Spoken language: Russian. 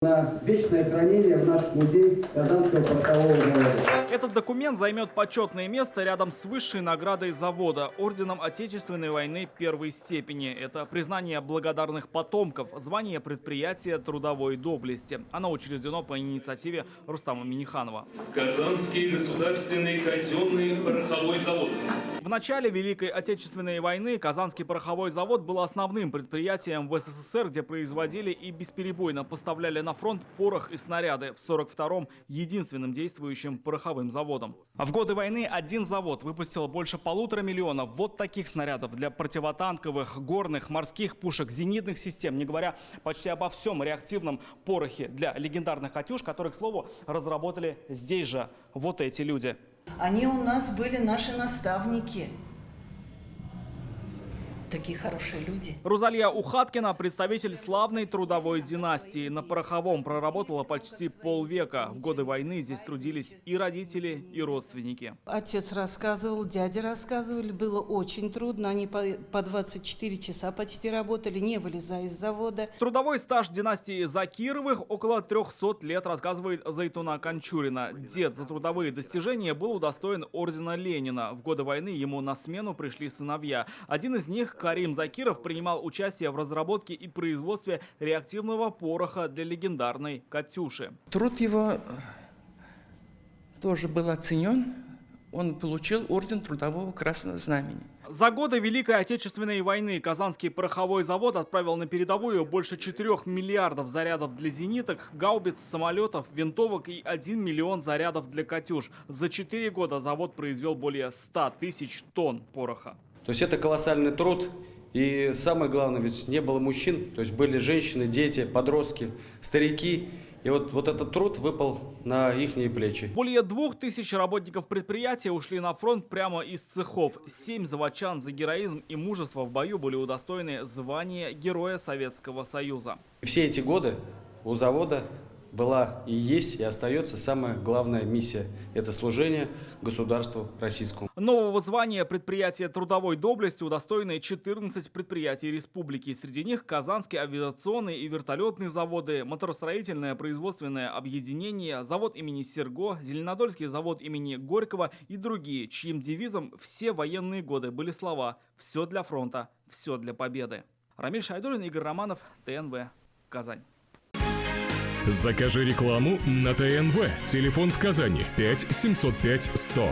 На вечное хранение в наш музей Казанского порохового завода. Этот документ займет почетное место рядом с высшей наградой завода – орденом Отечественной войны первой степени. Это признание благодарных потомков, звание предприятия трудовой доблести. Оно учреждено по инициативе Рустама Минниханова. Казанский государственный казенный пороховой завод. В начале Великой Отечественной войны Казанский пороховой завод был основным предприятием в СССР, где производили и бесперебойно поставляли на фронт порох и снаряды. В 1942-м единственным действующим пороховым заводом. А в годы войны один завод выпустил больше 1,5 миллиона вот таких снарядов для противотанковых, горных, морских пушек, зенитных систем, не говоря почти обо всем реактивном порохе для легендарных «Катюш», которые, к слову, разработали здесь же вот эти люди. Они у нас были наши наставники. Такие хорошие люди. Рузалья Ухаткина – представитель славной трудовой династии. На пороховом проработала почти полвека. В годы войны здесь трудились и родители, и родственники. Отец рассказывал, дядя рассказывали, было очень трудно. Они по 24 часа почти работали, не вылезая из завода. Трудовой стаж династии Закировых около 300 лет, рассказывает Зайтуна Кончурина. Дед за трудовые достижения был удостоен ордена Ленина. В годы войны ему на смену пришли сыновья. Один из них, Карим Закиров, принимал участие в разработке и производстве реактивного пороха для легендарной «Катюши». Труд его тоже был оценен. Он получил орден Трудового Красного Знамени. За годы Великой Отечественной войны Казанский пороховой завод отправил на передовую больше 4 миллиардов зарядов для зениток, гаубиц, самолетов, винтовок и 1 миллион зарядов для «Катюш». За 4 года завод произвел более 100 тысяч тонн пороха. То есть это колоссальный труд, и самое главное, ведь не было мужчин, то есть были женщины, дети, подростки, старики, и вот этот труд выпал на ихние плечи. Более 2000 работников предприятия ушли на фронт прямо из цехов. 7 заводчан за героизм и мужество в бою были удостоены звания Героя Советского Союза. Все эти годы у завода была и есть, и остается самая главная миссия – это служение государству российскому. Нового звания предприятия трудовой доблести удостоены 14 предприятий республики. Среди них Казанский авиационный и вертолетный заводы, моторостроительное производственное объединение, завод имени Серго, Зеленодольский завод имени Горького и другие, чьим девизом все военные годы были слова «Все для фронта, все для победы». Рамиль Шайдуллин, Игорь Романов, ТНВ, Казань. Закажи рекламу на ТНВ. Телефон в Казани 5 705 100.